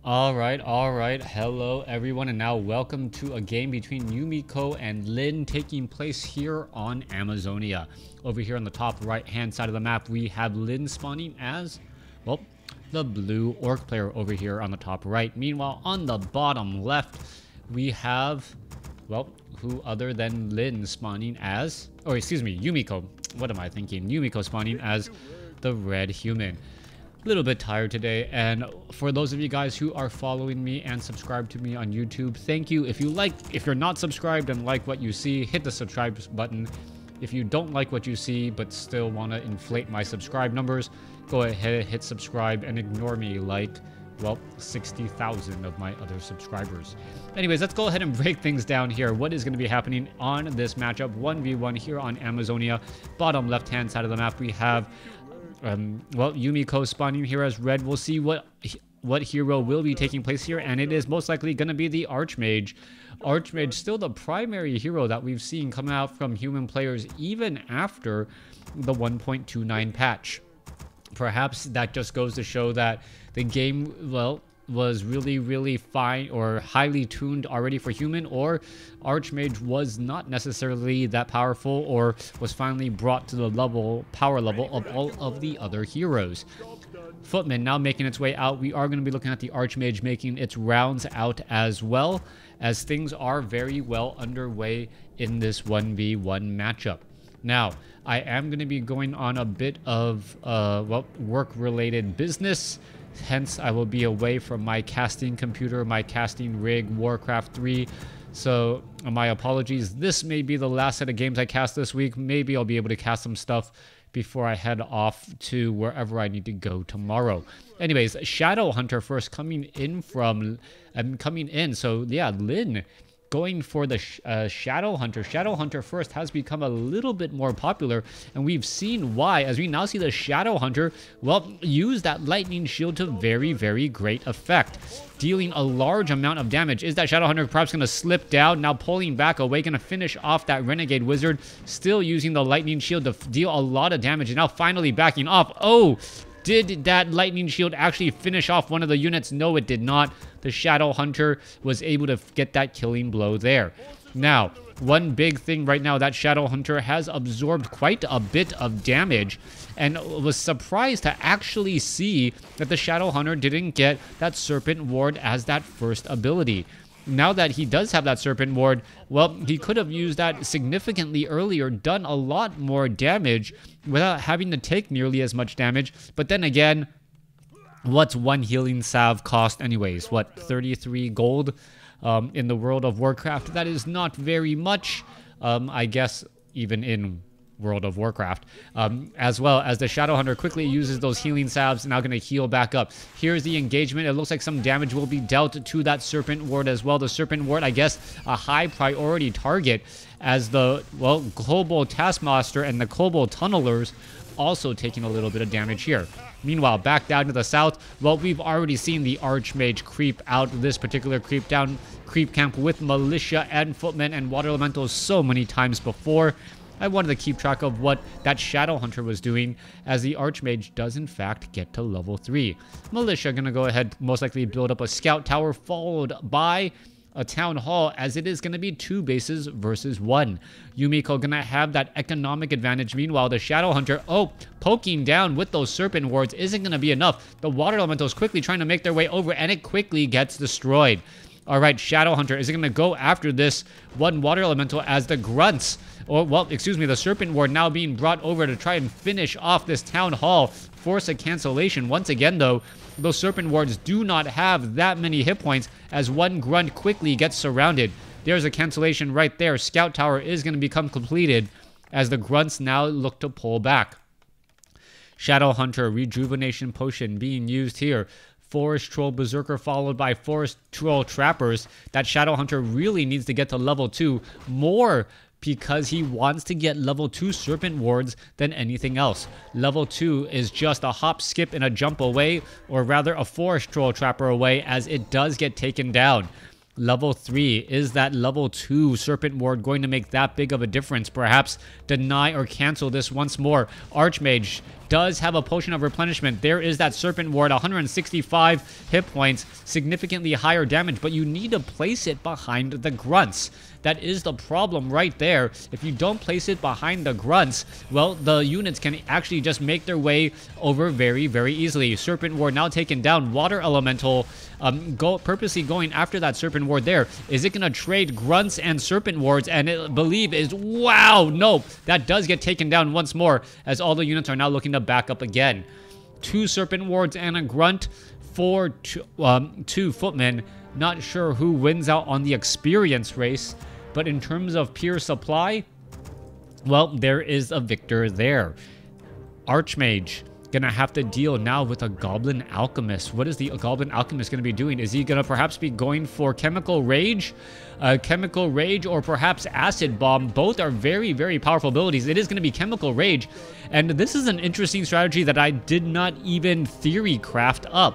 All right. Hello, everyone, and now welcome to a game between Yumiko and Lynn taking place here on Amazonia. Over here on the top right-hand side of the map, we have Lynn spawning as, well, the blue orc player over here on the top right. Meanwhile, on the bottom left, we have, well, who other than Lynn spawning as, or excuse me, Yumiko. What am I thinking? Yumiko spawning as the red human. Little bit tired today, and for those of you guys who are following me and subscribed to me on YouTube, thank you. If you're not subscribed and like what you see, hit the subscribe button. If you don't like what you see but still want to inflate my subscribe numbers, go ahead, hit subscribe and ignore me like, well, 60,000 of my other subscribers. Anyways, let's go ahead and break things down here. What is going to be happening on this matchup 1v1 here on Amazonia? Bottom left hand side of the map, we have well, Yumiko spawning here as red. We'll see what hero will be taking place here, and it is most likely going to be the Archmage. Archmage still the primary hero that we've seen come out from human players even after the 1.29 patch. Perhaps that just goes to show that the game, well, was really fine or highly tuned already for human, or Archmage was not necessarily that powerful, or was finally brought to the power level of all of the other heroes. Footman now making its way out. We are going to be looking at the Archmage making its rounds out as well, as things are very well underway in this 1v1 matchup. Now, I am going to be going on a bit of well, work-related business. Hence, I will be away from my casting computer, my casting rig, WarCraft 3. So, my apologies. This may be the last set of games I cast this week. Maybe I'll be able to cast some stuff before I head off to wherever I need to go tomorrow. Anyways, Shadowhunter first coming in. So, yeah, Lynn going for the Shadowhunter. Shadowhunter first has become a little bit more popular, and we've seen why, as we now see the Shadowhunter, well, use that lightning shield to very great effect, dealing a large amount of damage. Is that Shadowhunter perhaps going to slip down? Now pulling back away, going to finish off that Renegade Wizard, still using the lightning shield to deal a lot of damage, and now finally backing off. Oh! Did that lightning shield actually finish off one of the units? No, it did not. The Shadowhunter was able to get that killing blow there. Now, one big thing right now, that Shadowhunter has absorbed quite a bit of damage, and was surprised to actually see that the Shadowhunter didn't get that Serpent Ward as that first ability. Now that he does have that Serpent Ward, well, he could have used that significantly earlier, done a lot more damage without having to take nearly as much damage. But then again, what's one healing salve cost anyways? What, 33 gold in the world of Warcraft? That is not very much, I guess, even in World of Warcraft, as well as the Shadowhunter quickly uses those healing salves, now going to heal back up. Here's the engagement. It looks like some damage will be dealt to that Serpent Ward as well. The Serpent Ward, I guess, a high priority target, as the, well, Global Taskmaster and the Global Tunnelers also taking a little bit of damage here. Meanwhile, back down to the south, well, we've already seen the Archmage creep out this particular creep camp with Militia and Footmen and Water Elementals so many times before. I wanted to keep track of what that Shadowhunter was doing, as the Archmage does in fact get to level 3. Militia gonna go ahead, most likely build up a scout tower, followed by a town hall, as it is going to be 2 bases versus 1. Yumiko gonna have that economic advantage. Meanwhile, the Shadowhunter, oh, poking down with those Serpent Wards isn't gonna be enough. The Water Elementals quickly trying to make their way over, and it quickly gets destroyed. Alright, Shadowhunter is going to go after this one Water Elemental, as the Grunts, or, well, excuse me, the Serpent Ward now being brought over to try and finish off this Town Hall, force a cancellation. Once again, though, those Serpent Wards do not have that many hit points, as one Grunt quickly gets surrounded. There's a cancellation right there. Scout Tower is going to become completed, as the Grunts now look to pull back. Shadowhunter Rejuvenation Potion being used here. Forest Troll Berserker followed by Forest Troll Trappers. That Shadowhunter really needs to get to level 2 more, because he wants to get level 2 Serpent Wards than anything else. Level 2 is just a hop, skip, and a jump away, or rather a Forest Troll Trapper away, as it does get taken down. Level 3, is that level 2 Serpent Ward going to make that big of a difference? Perhaps deny or cancel this once more. Archmage does have a potion of replenishment. There is that Serpent Ward, 165 hit points, significantly higher damage, but you need to place it behind the grunts. That is the problem right there. If you don't place it behind the grunts, well, the units can actually just make their way over very, very easily. Serpent Ward now taken down. Water Elemental purposely going after that Serpent Ward there. Is it going to trade grunts and Serpent Wards? And I believe is, wow, no. That does get taken down once more as all the units are now looking to back up again. 2 Serpent Wards and a grunt for 2 footmen. Not sure who wins out on the experience race. But in terms of pure supply, well, there is a victor there. Archmage gonna have to deal now with a Goblin Alchemist. What is the Goblin Alchemist gonna be doing? Is he gonna perhaps be going for Chemical Rage? Chemical Rage or perhaps Acid Bomb. Both are very, very powerful abilities. It is gonna be Chemical Rage. And this is an interesting strategy that I did not even theory craft up.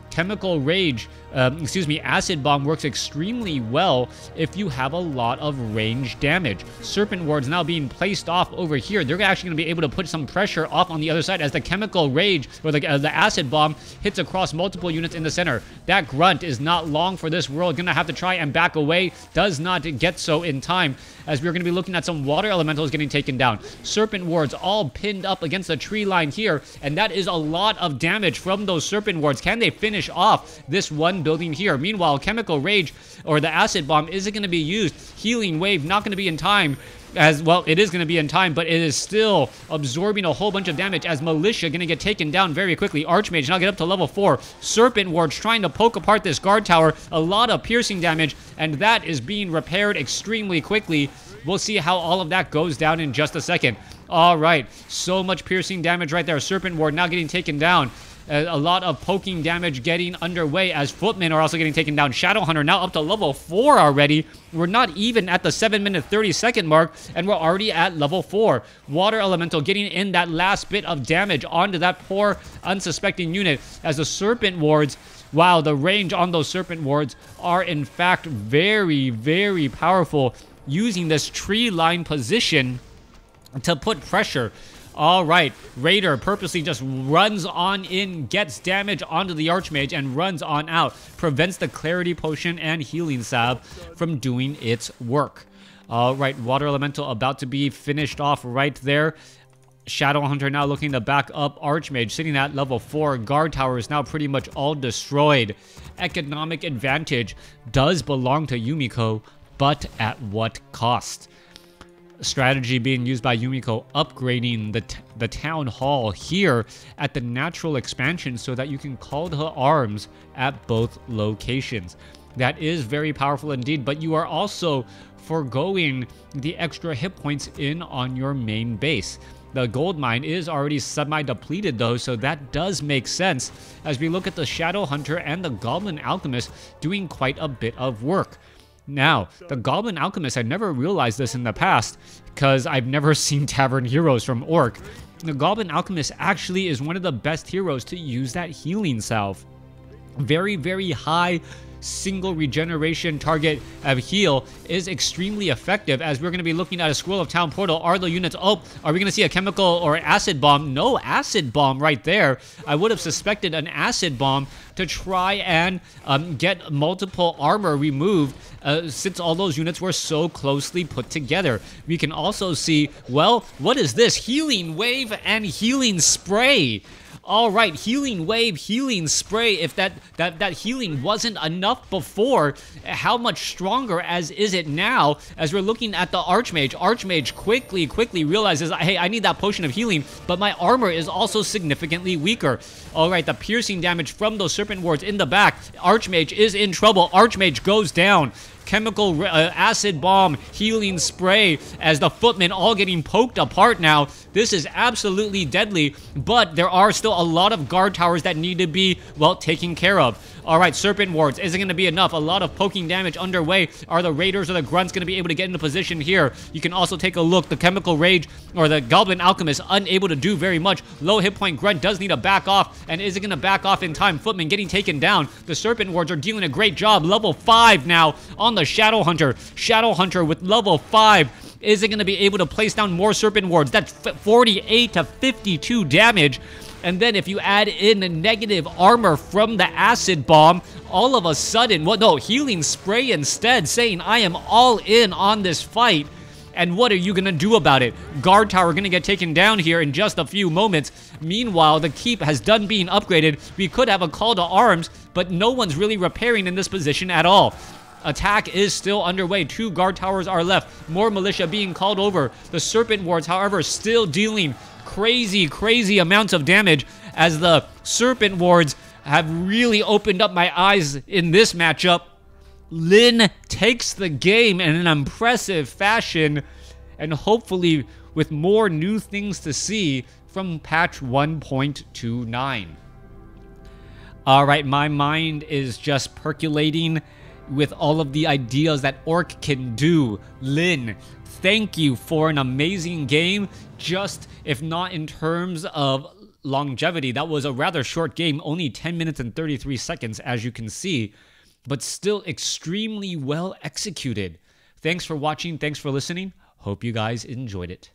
Chemical Rage, Acid Bomb works extremely well if you have a lot of range damage. Serpent Wards now being placed off over here. They're actually going to be able to put some pressure off on the other side as the Chemical Rage, or the Acid Bomb, hits across multiple units in the center. That grunt is not long for this world. Going to have to try and back away. Does not get so in time, as we're going to be looking at some Water Elementals getting taken down. Serpent Wards all pinned up against the tree line here, and that is a lot of damage from those Serpent Wards. Can they finish off this one building here? Meanwhile, Chemical Rage or the Acid Bomb isn't going to be used. Healing Wave not going to be in time. As well, it is going to be in time, but it is still absorbing a whole bunch of damage as Militia going to get taken down very quickly. Archmage now get up to level 4. Serpent Wards trying to poke apart this guard tower. A lot of piercing damage, and that is being repaired extremely quickly. We'll see how all of that goes down in just a second. All right, so much piercing damage right there. Serpent Ward now getting taken down. A lot of poking damage getting underway as footmen are also getting taken down. Shadowhunter now up to level 4 already. We're not even at the 7-minute 30-second mark, and we're already at level 4. Water Elemental getting in that last bit of damage onto that poor unsuspecting unit as the Serpent Wards, wow, the range on those Serpent Wards are in fact very, very powerful, using this tree line position to put pressure. All right, Raider purposely just runs on in, gets damage onto the Archmage, and runs on out. Prevents the Clarity Potion and Healing Salve from doing its work. All right, Water Elemental about to be finished off right there. Shadowhunter now looking to back up Archmage, sitting at level 4. Guard tower is now pretty much all destroyed. Economic advantage does belong to Yumiko, but at what cost? Strategy being used by Yumiko, upgrading the town hall here at the natural expansion so that you can call her arms at both locations. That is very powerful indeed, but you are also foregoing the extra hit points in on your main base. The gold mine is already semi-depleted though, so that does make sense as we look at the Shadowhunter and the Goblin Alchemist doing quite a bit of work. Now, the Goblin Alchemist, I never realized this in the past because I've never seen Tavern Heroes from Orc. The Goblin Alchemist actually is one of the best heroes to use that healing salve. Very, very high single regeneration target of heal is extremely effective, as we're going to be looking at a Scroll of Town Portal. Are the units, oh, are we going to see a chemical or acid bomb? No acid bomb right there. I would have suspected an acid bomb to try and get multiple armor removed since all those units were so closely put together. We can also see, well, what is this? Healing Wave and Healing Spray. All right, Healing Wave, Healing Spray. If that healing wasn't enough before, how much stronger is it now as we're looking at the Archmage? Archmage quickly realizes, hey, I need that potion of healing, but my armor is also significantly weaker. All right, the piercing damage from those Serpent Wards in the back. Archmage is in trouble. Archmage goes down. Chemical acid bomb, healing spray, as the footmen all getting poked apart now. This is absolutely deadly, but there are still a lot of guard towers that need to be, well, taken care of. All right, Serpent Wards, is it going to be enough? A lot of poking damage underway. Are the Raiders or the Grunts going to be able to get into position here? You can also take a look. The Chemical Rage or the Goblin Alchemist unable to do very much. Low hit point Grunt does need to back off, and is it going to back off in time? Footman getting taken down. The Serpent Wards are doing a great job. Level 5 now on the Shadowhunter. Shadowhunter with level 5 Is it going to be able to place down more Serpent Wards? That's 48 to 52 damage. And then if you add in negative armor from the Acid Bomb, all of a sudden, well, no, Healing Spray instead, saying, I am all in on this fight. And what are you going to do about it? Guard Tower going to get taken down here in just a few moments. Meanwhile, the keep has done being upgraded. We could have a call to arms, but no one's really repairing in this position at all. Attack is still underway. 2 guard towers are left. More militia being called over. The Serpent Wards, however, still dealing crazy amounts of damage as the Serpent Wards have really opened up my eyes in this matchup. Lin takes the game in an impressive fashion, and hopefully with more new things to see from patch 1.29. All right, my mind is just percolating with all of the ideas that Orc can do. Lin, thank you for an amazing game. Just, if not in terms of longevity, that was a rather short game, only 10 minutes and 33 seconds, as you can see, but still extremely well executed. Thanks for watching. Thanks for listening. Hope you guys enjoyed it.